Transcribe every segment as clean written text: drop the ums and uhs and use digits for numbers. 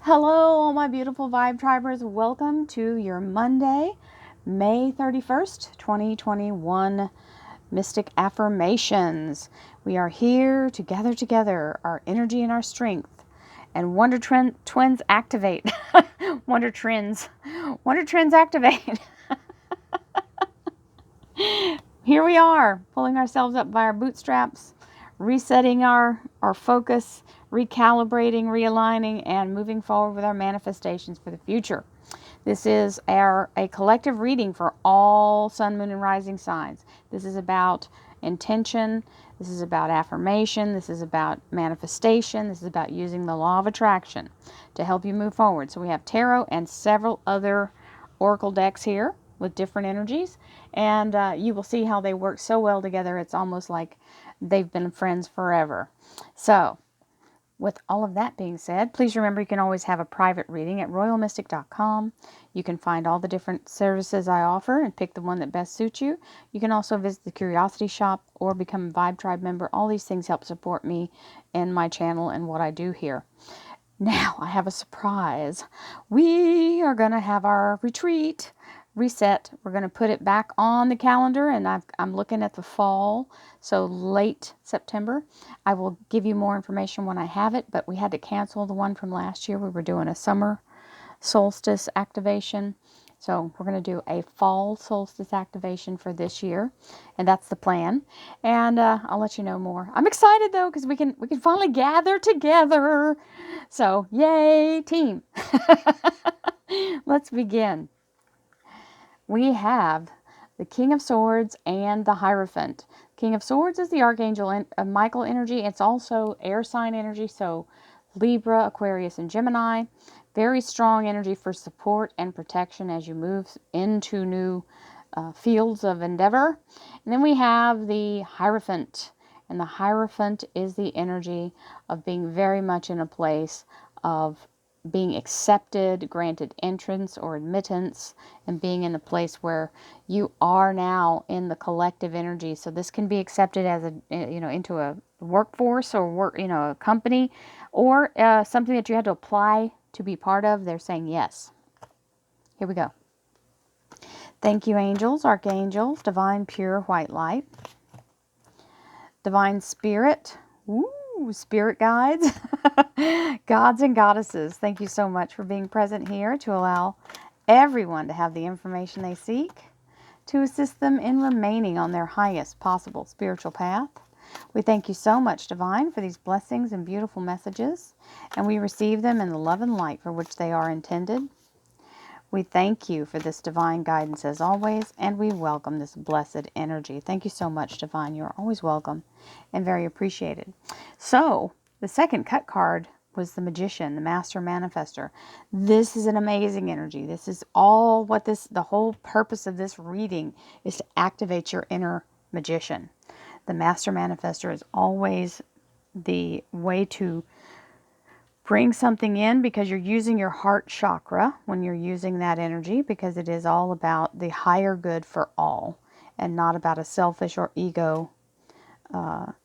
Hello, all my beautiful Vibe Tribers. Welcome to your Monday, May 31st, 2021 Mystic Affirmations. We are here to gather together our energy and our strength and Twins activate. Wonder Trends activate. Here we are, pulling ourselves up by our bootstraps, resetting our focus, recalibrating, realigning, and moving forward with our manifestations for the future. This is a collective reading for all sun, moon, and rising signs. This is about intention. This is about affirmation. This is about manifestation. This is about using the law of attraction to help you move forward. So we have tarot and several other oracle decks here with different energies, and you will see how they work so well together. It's almost like they've been friends forever. So with all of that being said, please remember you can always have a private reading at royalmystic.com. You can find all the different services I offer and pick the one that best suits you. You can also visit the Curiosity Shop or become a Vibe Tribe member. All these things help support me and my channel and what I do here. Now, I have a surprise. We are going to have our retreat reset. We're going to put it back on the calendar, and I'm looking at the fall, so late September. I will give you more information when I have it, but we had to cancel the one from last year. We were doing a summer solstice activation, so we're going to do a fall solstice activation for this year, and that's the plan. And I'll let you know more. I'm excited though, because we can finally gather together. So yay, team! Let's begin. We have the King of Swords and the Hierophant. King of Swords is the Archangel Michael energy. It's also air sign energy, so Libra, Aquarius, and Gemini. Very strong energy for support and protection as you move into new fields of endeavor. And then we have the Hierophant. And the Hierophant is the energy of being very much in a place of being accepted, granted entrance or admittance, and being in a place where you are now in the collective energy. So this can be accepted as into a workforce or a company, or something that you had to apply to be part of. They're saying yes. Here we go. Thank you, angels, archangels, divine pure white light, divine spirit. Ooh, spirit guides, gods and goddesses. Thank you so much for being present here to allow everyone to have the information they seek to assist them in remaining on their highest possible spiritual path. We thank you so much, Divine, for these blessings and beautiful messages, and we receive them in the love and light for which they are intended. We thank you for this divine guidance as always, and we welcome this blessed energy. Thank you so much, Divine. You're always welcome and very appreciated. So, the second cut card was the Magician, the Master Manifester. This is an amazing energy. This is all what the whole purpose of this reading is, to activate your inner magician. The Master Manifester is always the way to bring something in, because you're using your heart chakra when you're using that energy, because it is all about the higher good for all and not about a selfish or ego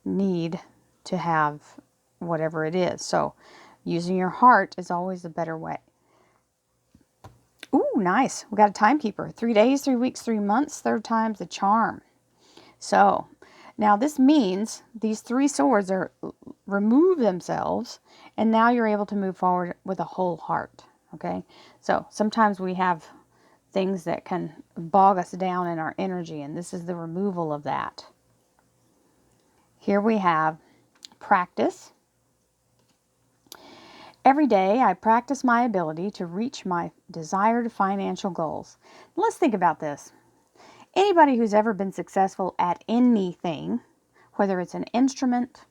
need to have whatever it is. So using your heart is always a better way. Ooh, nice. We got a timekeeper. 3 days, 3 weeks, 3 months, third time's the charm. So now this means these three swords are remove themselves, and now you're able to move forward with a whole heart. Okay, so sometimes we have things that can bog us down in our energy, and this is the removal of that. Here we have practice. Every day I practice my ability to reach my desired financial goals. Let's think about this. Anybody who's ever been successful at anything, whether it's an instrument,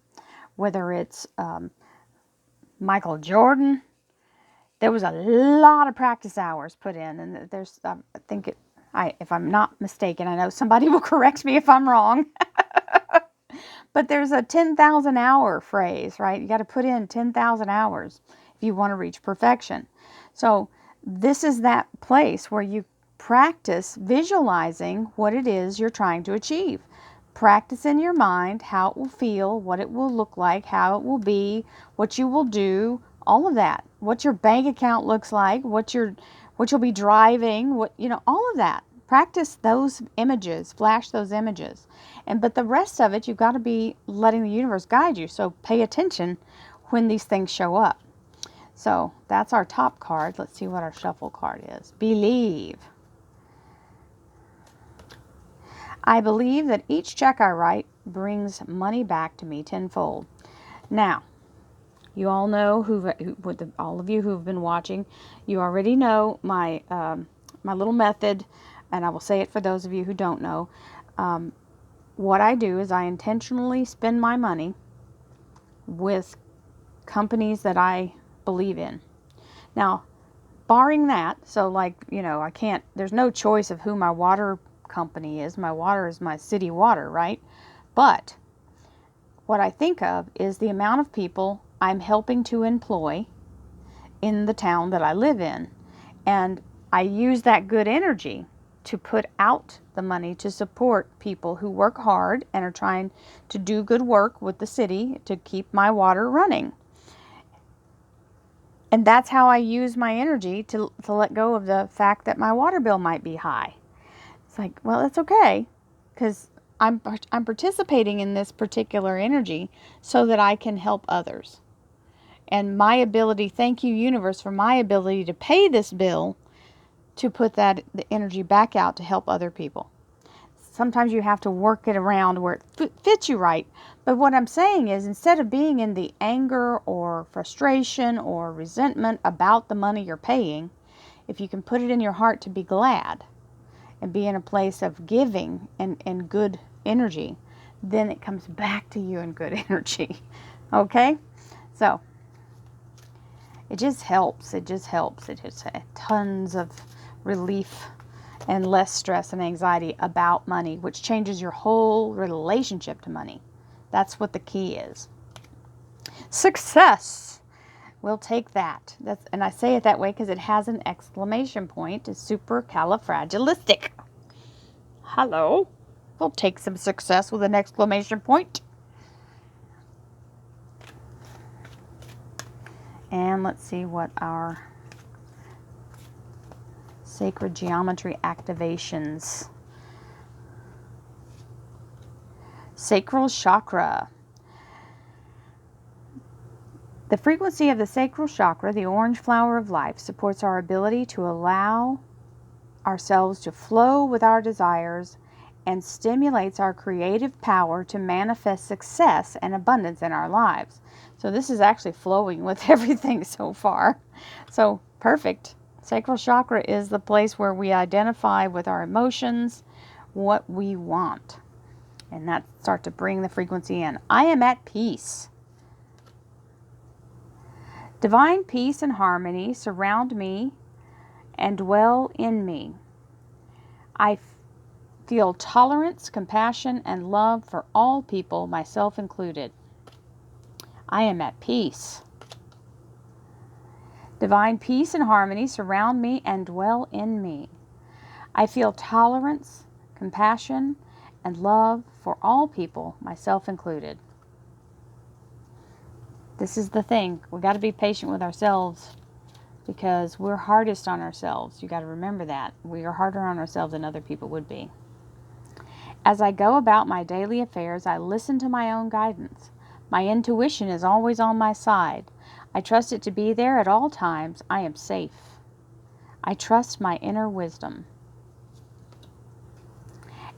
whether it's Michael Jordan, there was a lot of practice hours put in, and there's, if I'm not mistaken, I know somebody will correct me if I'm wrong, but there's a 10,000 hour phrase, right? You got to put in 10,000 hours if you want to reach perfection. So this is that place where you practice visualizing what it is you're trying to achieve. Practice in your mind how it will feel, what it will look like, how it will be, what you will do, all of that. What your bank account looks like, what you'll be driving, all of that. Practice those images, flash those images. But the rest of it, you've got to be letting the universe guide you. So pay attention when these things show up. So that's our top card. Let's see what our shuffle card is. Believe. I believe that each check I write brings money back to me tenfold. Now, you all know, all of you who've been watching, you already know my little method, and I will say it for those of you who don't know. What I do is I intentionally spend my money with companies that I believe in. Now, barring that, so I can't, there's no choice of who my water company is. My water is my city water, right? But what I think of is the amount of people I'm helping to employ in the town that I live in. And I use that good energy to put out the money to support people who work hard and are trying to do good work with the city to keep my water running. And that's how I use my energy to let go of the fact that my water bill might be high. It's like, well, it's okay, because I'm participating in this particular energy so that I can help others. And my ability, thank you, universe, for my ability to pay this bill to put the energy back out to help other people. Sometimes you have to work it around where it fits you right. But what I'm saying is, instead of being in the anger or frustration or resentment about the money you're paying, if you can put it in your heart to be glad and be in a place of giving and good energy, then it comes back to you in good energy. Okay? So, it just helps. It just helps. It just tons of relief and less stress and anxiety about money, which changes your whole relationship to money. That's what the key is. Success. We'll take that. And I say it that way because it has an exclamation point. It's supercalifragilistic. Hello. We'll take some success with an exclamation point. And let's see what our sacred geometry activations. Sacral chakra. The frequency of the sacral chakra, the orange flower of life, supports our ability to allow ourselves to flow with our desires and stimulates our creative power to manifest success and abundance in our lives. So this is actually flowing with everything so far. So perfect. Sacral chakra is the place where we identify with our emotions, what we want. And that starts to bring the frequency in. I am at peace. Divine peace and harmony surround me and dwell in me. I feel tolerance, compassion, and love for all people, myself included. I am at peace. Divine peace and harmony surround me and dwell in me. I feel tolerance, compassion, and love for all people, myself included. This is the thing. We've got to be patient with ourselves because we're hardest on ourselves. You got to remember that. We are harder on ourselves than other people would be. As I go about my daily affairs, I listen to my own guidance. My intuition is always on my side. I trust it to be there at all times. I am safe. I trust my inner wisdom.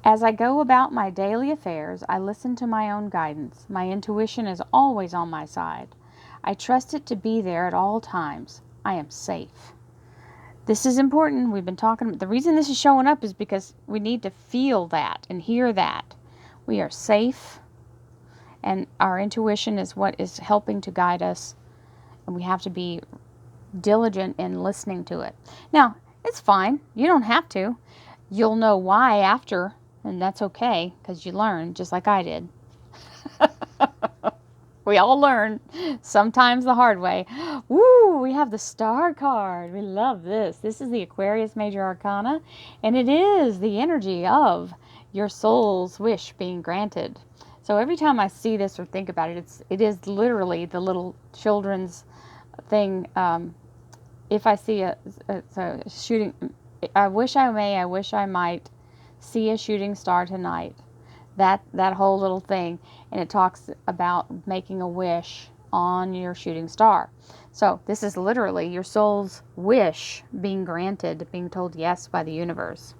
As I go about my daily affairs, I listen to my own guidance. My intuition is always on my side. I trust it to be there at all times. I am safe. This is important. We've been talking. The reason this is showing up is because we need to feel that and hear that. We are safe, and our intuition is what is helping to guide us, and we have to be diligent in listening to it. Now, it's fine. You don't have to. You'll know why after, and that's okay, because you learn, just like I did. We all learn, sometimes the hard way. Woo, we have the Star card. We love this. This is the Aquarius Major Arcana, and it is the energy of your soul's wish being granted. So every time I see this or think about it, it is literally the little children's thing. If I see a shooting, I wish I might see a shooting star tonight. That whole little thing, and it talks about making a wish on your shooting star. So this is literally your soul's wish being granted, being told yes by the universe.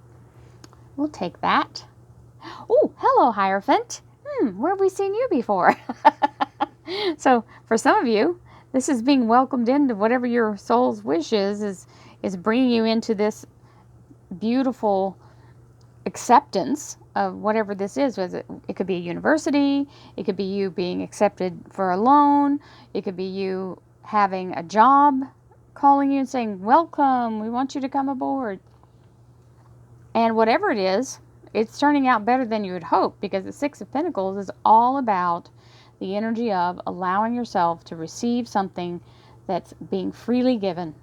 We'll take that. Oh, hello, Hierophant. Where have we seen you before? So for some of you, this is being welcomed into whatever your soul's wish is bringing you into this beautiful acceptance of whatever this is. It could be a university, it could be you being accepted for a loan, it could be you having a job calling you and saying, welcome, we want you to come aboard. And whatever it is, it's turning out better than you would hope, because the Six of Pentacles is all about the energy of allowing yourself to receive something that's being freely given,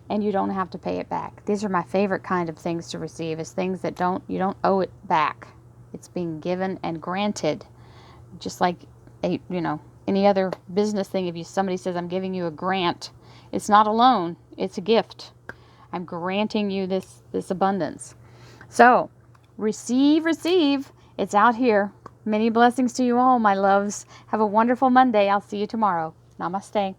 and you don't have to pay it back. These are my favorite kind of things to receive, is things that you don't owe it back. It's being given and granted, just like any other business thing. If somebody says, I'm giving you a grant, it's not a loan, it's a gift. I'm granting you this abundance. So receive. It's out here. Many blessings to you all, my loves. Have a wonderful Monday. I'll see you tomorrow. Namaste.